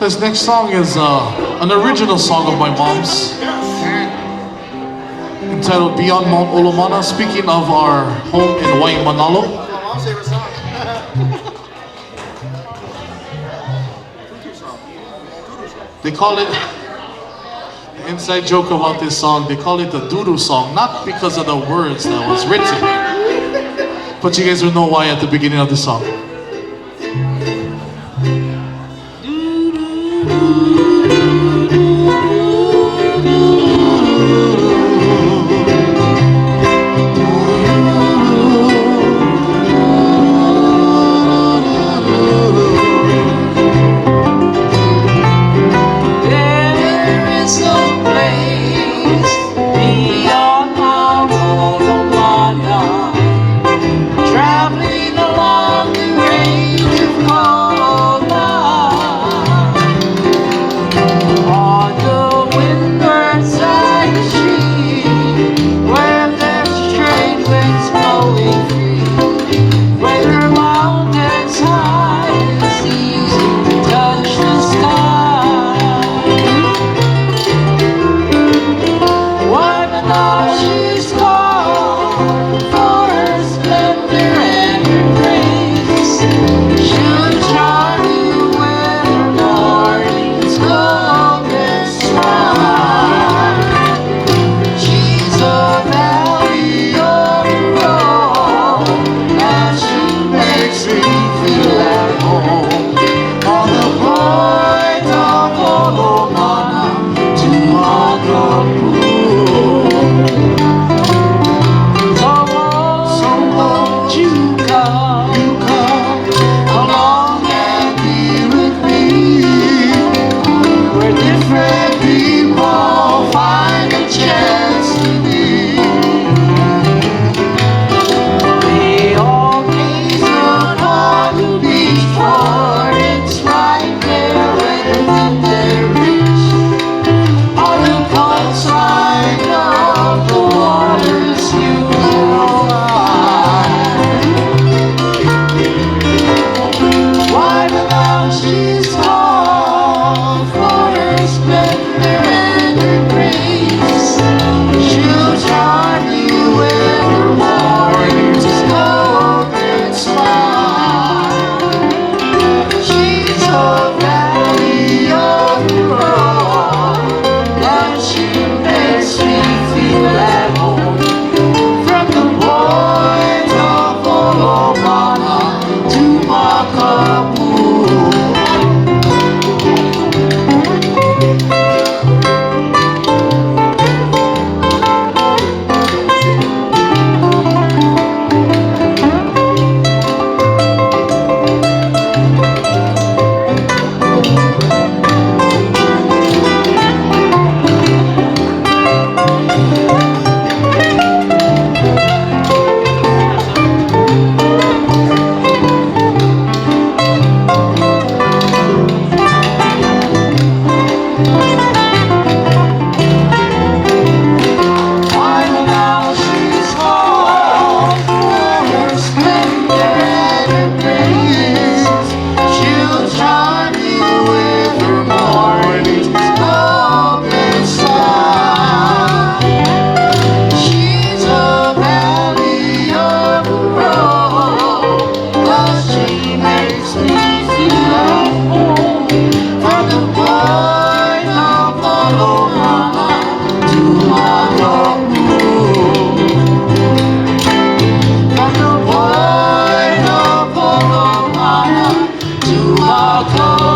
This next song is an original song of my mom's, entitled Beyond Mount Olomana, speaking of our home in Hawaiian, Manalo. They call it, the inside joke about this song, they call it the doo-doo song, not because of the words that was written, but you guys will know why at the beginning of the song. Californai.